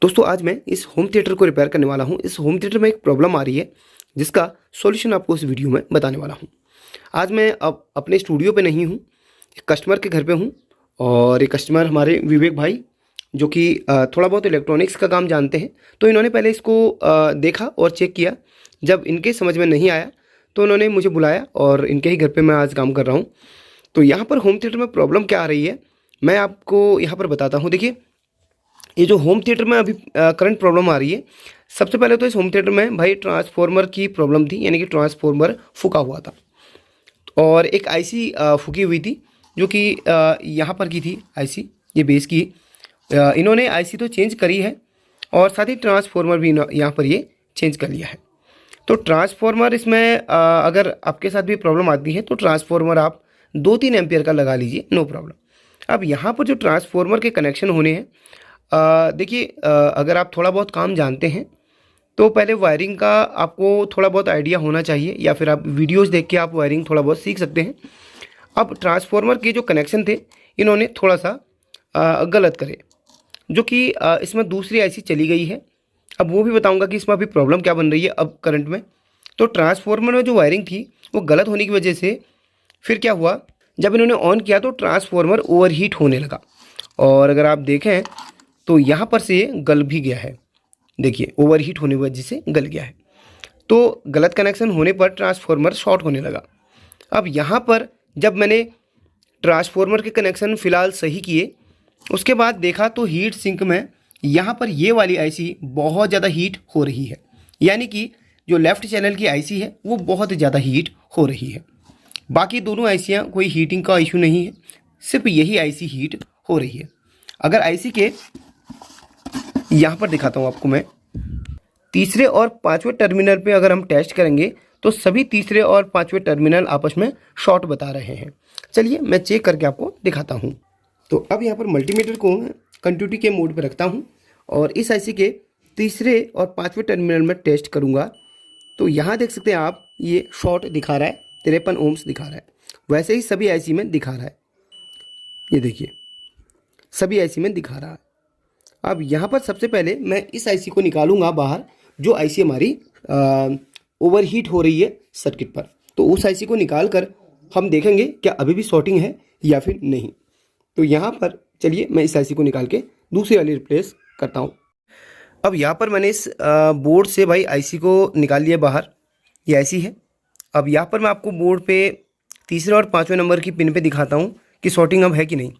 दोस्तों आज मैं इस होम थिएटर को रिपेयर करने वाला हूँ। इस होम थिएटर में एक प्रॉब्लम आ रही है जिसका सॉल्यूशन आपको इस वीडियो में बताने वाला हूँ। आज मैं अब अपने स्टूडियो पे नहीं हूँ, एक कस्टमर के घर पे हूँ और एक कस्टमर हमारे विवेक भाई जो कि थोड़ा बहुत इलेक्ट्रॉनिक्स का काम जानते हैं। तो इन्होंने पहले इसको देखा और चेक किया। जब इनके समझ में नहीं आया तो उन्होंने मुझे बुलाया और इनके ही घर पर मैं आज काम कर रहा हूँ। तो यहाँ पर होम थिएटर में प्रॉब्लम क्या आ रही है मैं आपको यहाँ पर बताता हूँ। देखिए, ये जो होम थिएटर में अभी करंट प्रॉब्लम आ रही है, सबसे पहले तो इस होम थिएटर में भाई ट्रांसफार्मर की प्रॉब्लम थी, यानी कि ट्रांसफार्मर फूका हुआ था और एक आईसी फूकी हुई थी जो कि यहाँ पर की थी आईसी, ये बेस की। इन्होंने आईसी तो चेंज करी है और साथ ही ट्रांसफार्मर भी यहाँ पर ये चेंज कर लिया है। तो ट्रांसफार्मर इसमें अगर आपके साथ भी प्रॉब्लम आती है तो ट्रांसफार्मर आप 2-3 एम्पियर का लगा लीजिए, नो प्रॉब्लम। अब यहाँ पर जो ट्रांसफार्मर के कनेक्शन होने हैं, देखिए, अगर आप थोड़ा बहुत काम जानते हैं तो पहले वायरिंग का आपको थोड़ा बहुत आइडिया होना चाहिए, या फिर आप वीडियोस देख के आप वायरिंग थोड़ा बहुत सीख सकते हैं। अब ट्रांसफार्मर के जो कनेक्शन थे इन्होंने थोड़ा सा गलत करे, जो कि इसमें दूसरी आईसी चली गई है। अब वो भी बताऊंगा कि इसमें अभी प्रॉब्लम क्या बन रही है अब करंट में। तो ट्रांसफार्मर में जो वायरिंग थी वो गलत होने की वजह से फिर क्या हुआ, जब इन्होंने ऑन किया तो ट्रांसफार्मर ओवरहीट होने लगा और अगर आप देखें तो यहाँ पर से ये गल भी गया है। देखिए, ओवरहीट होने की वजह से गल गया है। तो गलत कनेक्शन होने पर ट्रांसफार्मर शॉर्ट होने लगा। अब यहाँ पर जब मैंने ट्रांसफार्मर के कनेक्शन फ़िलहाल सही किए, उसके बाद देखा तो हीट सिंक में यहाँ पर ये वाली आईसी बहुत ज़्यादा हीट हो रही है, यानी कि जो लेफ़्ट चैनल की आईसी है वो बहुत ज़्यादा हीट हो रही है। बाकी दोनों आईसियाँ कोई हीटिंग का इशू नहीं है, सिर्फ यही आईसी हीट हो रही है। अगर आईसी के यहाँ पर दिखाता हूँ आपको मैं, तीसरे और पांचवें टर्मिनल पे अगर हम टेस्ट करेंगे तो सभी तीसरे और पांचवें टर्मिनल आपस में शॉर्ट बता रहे हैं। चलिए मैं चेक करके आपको दिखाता हूँ। तो अब यहाँ पर मल्टीमीटर को कंटिन्यूटी के मोड पर रखता हूँ और इस आईसी के तीसरे और पांचवें टर्मिनल में टेस्ट करूँगा। तो यहाँ देख सकते हैं आप, ये शॉर्ट दिखा रहा है, 53 ओम्स दिखा रहा है। वैसे ही सभी आईसी में दिखा रहा है, ये देखिए सभी आईसी में दिखा रहा है। अब यहाँ पर सबसे पहले मैं इस आईसी को निकालूंगा बाहर, जो आईसी हमारी ओवरहीट हो रही है सर्किट पर। तो उस आईसी को निकाल कर हम देखेंगे क्या अभी भी शॉर्टिंग है या फिर नहीं। तो यहाँ पर चलिए मैं इस आईसी को निकाल के दूसरी वाली रिप्लेस करता हूँ। अब यहाँ पर मैंने इस बोर्ड से भाई आईसी को निकाल लिया बाहर, ये आईसी है। अब यहाँ पर मैं आपको बोर्ड पे तीसरे और पाँचवें नंबर की पिन पे दिखाता हूँ कि शॉर्टिंग अब है कि नहीं।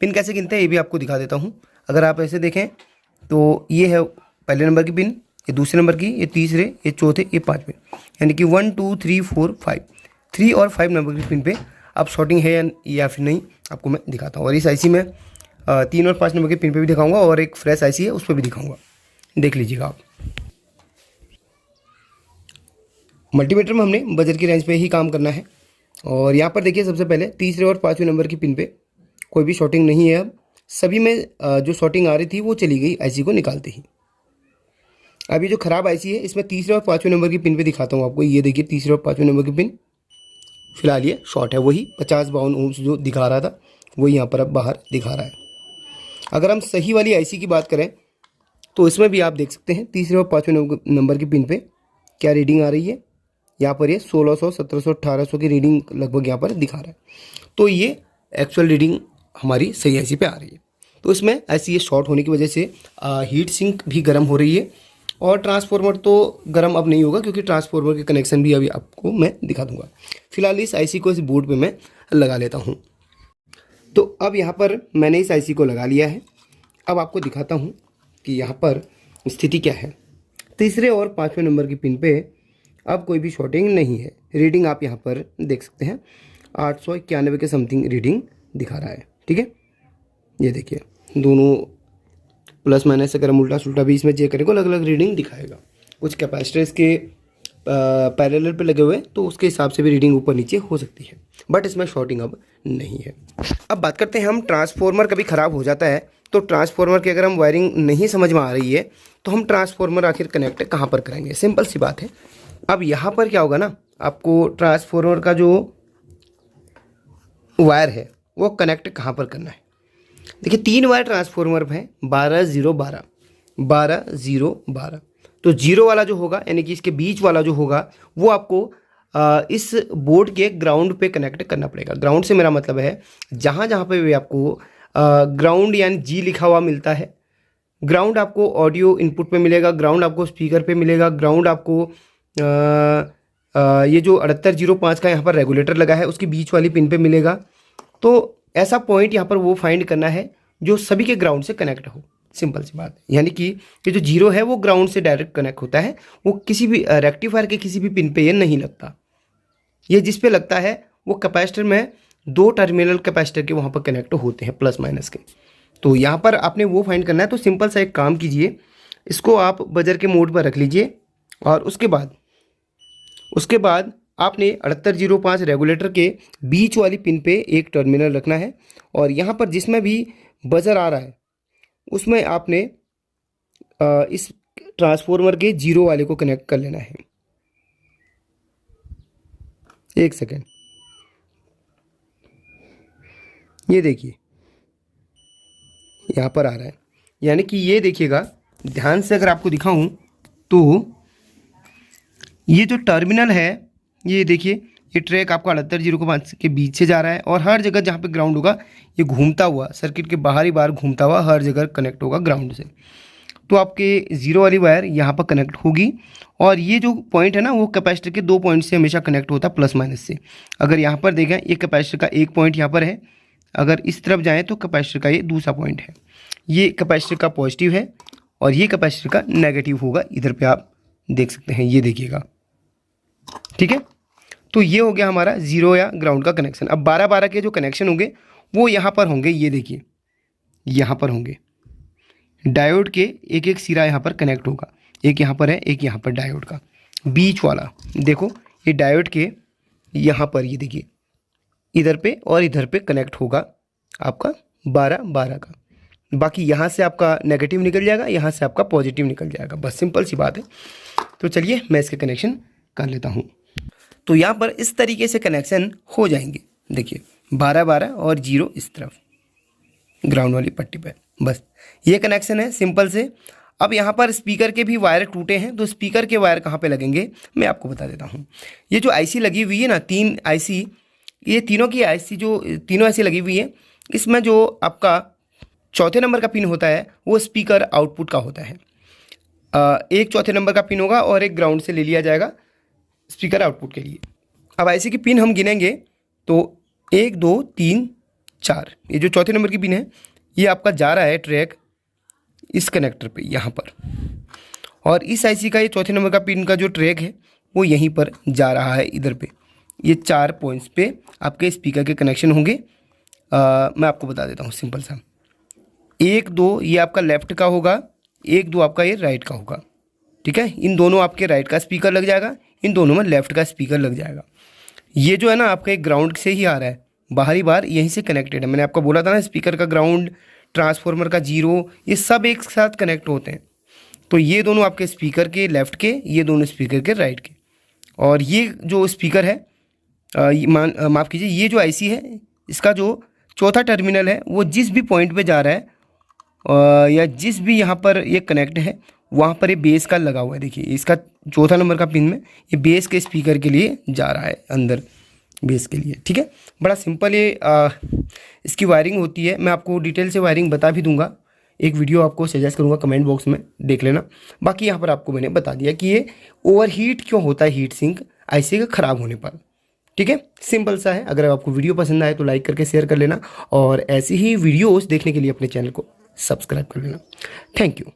पिन कैसे गिनते हैं ये भी आपको दिखा देता हूँ। अगर आप ऐसे देखें तो ये है पहले नंबर की पिन, ये दूसरे नंबर की, ये तीसरे, ये चौथे, ये पाँचवें, यानी कि 1 2 3 4 5, 3 और 5 नंबर की पिन पे अब शॉर्टिंग है या फिर नहीं आपको मैं दिखाता हूँ। और इस आईसी में 3 और 5 नंबर की पिन पे भी दिखाऊंगा और एक फ्रेश आईसी है उस पर भी दिखाऊंगा, देख लीजिएगा आप। मल्टीमीटर में हमने बजट की रेंज पे ही काम करना है और यहाँ पर देखिए सबसे पहले तीसरे और पाँचवें नंबर की पिन पे कोई भी शॉर्टिंग नहीं है। अब सभी में जो शॉर्टिंग आ रही थी वो चली गई आईसी को निकालते ही। अब ये जो ख़राब आईसी है इसमें तीसरे और पाँचवें नंबर की पिन पे दिखाता हूँ आपको। ये देखिए तीसरे और पाँचवें नंबर की पिन फिलहाल ये शॉर्ट है, वही 50-52 ओम्स जो दिखा रहा था वही यहाँ पर अब बाहर दिखा रहा है। अगर हम सही वाली आईसी की बात करें तो इसमें भी आप देख सकते हैं तीसरे और पाँचवें नंबर की पिन पे क्या रीडिंग आ रही है। यहाँ पर ये 1600, 1700, 1800 की रीडिंग लगभग यहाँ पर दिखा रहा है। तो ये एक्चुअल रीडिंग हमारी सही आईसी पे आ रही है। तो इसमें ऐसी ये शॉर्ट होने की वजह से हीट सिंक भी गर्म हो रही है और ट्रांसफार्मर तो गर्म अब नहीं होगा, क्योंकि ट्रांसफार्मर के कनेक्शन भी अभी आपको मैं दिखा दूंगा। फिलहाल इस आईसी को इस बोर्ड पे मैं लगा लेता हूँ। तो अब यहाँ पर मैंने इस आईसी को लगा लिया है। अब आपको दिखाता हूँ कि यहाँ पर स्थिति क्या है। तीसरे और पाँचवें नंबर की पिन पे अब कोई भी शॉर्टिंग नहीं है। रीडिंग आप यहाँ पर देख सकते हैं 891 के समथिंग रीडिंग दिखा रहा है, ठीक है। ये देखिए दोनों प्लस माइनस अगर हम उल्टा सुल्टा भी इसमें चेक करेंगे अलग अलग रीडिंग दिखाएगा। कुछ कैपेसिटर इसके पैरेलल पे लगे हुए तो उसके हिसाब से भी रीडिंग ऊपर नीचे हो सकती है, बट इसमें शॉर्टिंग अब नहीं है। अब बात करते हैं हम, ट्रांसफार्मर कभी ख़राब हो जाता है तो ट्रांसफार्मर की अगर हम वायरिंग नहीं समझ में आ रही है तो हम ट्रांसफार्मर आखिर कनेक्ट कहाँ पर करेंगे। सिंपल सी बात है। अब यहाँ पर क्या होगा ना, आपको ट्रांसफार्मर का जो वायर है वो कनेक्ट कहाँ पर करना है। देखिए 3 वायर ट्रांसफार्मर है 12 0 12, 12 0 12। तो 0 वाला जो होगा यानी कि इसके बीच वाला जो होगा वो आपको इस बोर्ड के ग्राउंड पे कनेक्ट करना पड़ेगा। ग्राउंड से मेरा मतलब है जहाँ जहाँ पे भी आपको ग्राउंड यानी जी लिखा हुआ मिलता है, ग्राउंड आपको ऑडियो इनपुट पे मिलेगा, ग्राउंड आपको स्पीकर पे मिलेगा, ग्राउंड आपको ये जो 6805 का यहाँ पर रेगुलेटर लगा है उसकी बीच वाली पिन पे मिलेगा। तो ऐसा पॉइंट यहाँ पर वो फाइंड करना है जो सभी के ग्राउंड से कनेक्ट हो। सिंपल सी बात है, यानी कि ये जो 0 है वो ग्राउंड से डायरेक्ट कनेक्ट होता है, वो किसी भी रेक्टिफायर के किसी भी पिन पे ये नहीं लगता। ये जिस पे लगता है वो कैपेसिटर में 2 टर्मिनल कैपेसिटर के वहाँ पर कनेक्ट होते हैं प्लस माइनस के। तो यहाँ पर आपने वो फाइंड करना है। तो सिंपल सा एक काम कीजिए, इसको आप बजर के मोड पर रख लीजिए और उसके बाद आपने 6805 रेगुलेटर के बीच वाली पिन पे एक टर्मिनल रखना है और यहाँ पर जिसमें भी बजर आ रहा है उसमें आपने इस ट्रांसफॉर्मर के 0 वाले को कनेक्ट कर लेना है। एक सेकेंड, ये देखिए यहाँ पर आ रहा है, यानी कि ये देखिएगा ध्यान से, अगर आपको दिखाऊं तो ये जो टर्मिनल है ये देखिए, ये ट्रैक आपका 6805 के बीच से जा रहा है और हर जगह जहाँ पे ग्राउंड होगा ये घूमता हुआ सर्किट के बाहरी बाहर घूमता हुआ हर जगह कनेक्ट होगा ग्राउंड से। तो आपके 0 वाली वायर यहाँ पर कनेक्ट होगी और ये जो पॉइंट है ना वो कैपेसिटर के 2 पॉइंट से हमेशा कनेक्ट होता है प्लस माइनस से। अगर यहाँ पर देखें ये कैपेसिटर का एक पॉइंट यहाँ पर है, अगर इस तरफ जाएँ तो कैपेसिटर का ये दूसरा पॉइंट है। ये कैपेसिटर का पॉजिटिव है और ये कैपेसिटर का नेगेटिव होगा, इधर पे आप देख सकते हैं, ये देखिएगा। ठीक है, तो ये हो गया हमारा 0 या ग्राउंड का कनेक्शन। अब 12-12 के जो कनेक्शन होंगे वो यहाँ पर होंगे, ये देखिए यहाँ पर होंगे। डायोड के एक एक सिरा यहाँ पर कनेक्ट होगा, एक यहाँ पर है एक यहाँ पर डायोड का बीच वाला। देखो ये डायोड के यहाँ पर ये देखिए इधर पे और इधर पे कनेक्ट होगा आपका 12-12 का। बाकी यहाँ से आपका नेगेटिव निकल जाएगा, यहाँ से आपका पॉजिटिव निकल जाएगा, बस सिंपल सी बात है। तो चलिए मैं इसके कनेक्शन कर लेता हूँ। तो यहाँ पर इस तरीके से कनेक्शन हो जाएंगे। देखिए 12-12 और 0 इस तरफ ग्राउंड वाली पट्टी पर, बस ये कनेक्शन है सिंपल से। अब यहाँ पर स्पीकर के भी वायर टूटे हैं, तो स्पीकर के वायर कहाँ पे लगेंगे मैं आपको बता देता हूँ। ये जो आईसी लगी हुई है ना, 3 आईसी, ये तीनों की आईसी जो तीनों आईसी लगी हुई है, इसमें जो आपका चौथे नंबर का पिन होता है वो स्पीकर आउटपुट का होता है। एक चौथे नंबर का पिन होगा और एक ग्राउंड से ले लिया जाएगा स्पीकर आउटपुट के लिए। अब आईसी की पिन हम गिनेंगे तो 1 2 3 4, ये जो चौथे नंबर की पिन है ये आपका जा रहा है ट्रैक इस कनेक्टर पे यहाँ पर, और इस आईसी का ये चौथे नंबर का पिन का जो ट्रैक है वो यहीं पर जा रहा है इधर पे। ये 4 पॉइंट्स पे आपके स्पीकर के कनेक्शन होंगे। मैं आपको बता देता हूँ सिंपल सा, 1 2 ये आपका लेफ़्ट का होगा, 1 2 आपका ये राइट का होगा। ठीक है, इन दोनों आपके राइट का स्पीकर लग जाएगा, इन दोनों में लेफ़्ट का स्पीकर लग जाएगा। ये जो है ना आपका एक ग्राउंड से ही आ रहा है, बाहरी बार यहीं से कनेक्टेड है। मैंने आपको बोला था ना स्पीकर का ग्राउंड, ट्रांसफार्मर का 0, ये सब एक साथ कनेक्ट होते हैं। तो ये दोनों आपके स्पीकर के लेफ़्ट के, ये दोनों स्पीकर के राइट के। और ये जो स्पीकर है माफ़ कीजिए, ये जो आईसी है इसका जो चौथा टर्मिनल है वो जिस भी पॉइंट पे जा रहा है या जिस भी यहाँ पर ये कनेक्ट है वहाँ पर ये बेस का लगा हुआ है। देखिए इसका चौथा नंबर का पिन में ये बेस के स्पीकर के लिए जा रहा है, अंदर बेस के लिए। ठीक है, बड़ा सिंपल ये इसकी वायरिंग होती है। मैं आपको डिटेल से वायरिंग बता भी दूंगा, एक वीडियो आपको सजेस्ट करूंगा, कमेंट बॉक्स में देख लेना। बाकी यहाँ पर आपको मैंने बता दिया कि ये ओवरहीट क्यों होता है हीट सिंक आईसी का ख़राब होने पर। ठीक है, सिंपल सा है। अगर आपको वीडियो पसंद आए तो लाइक करके शेयर कर लेना और ऐसी ही वीडियोस देखने के लिए अपने चैनल को सब्सक्राइब कर लेना। Thank you.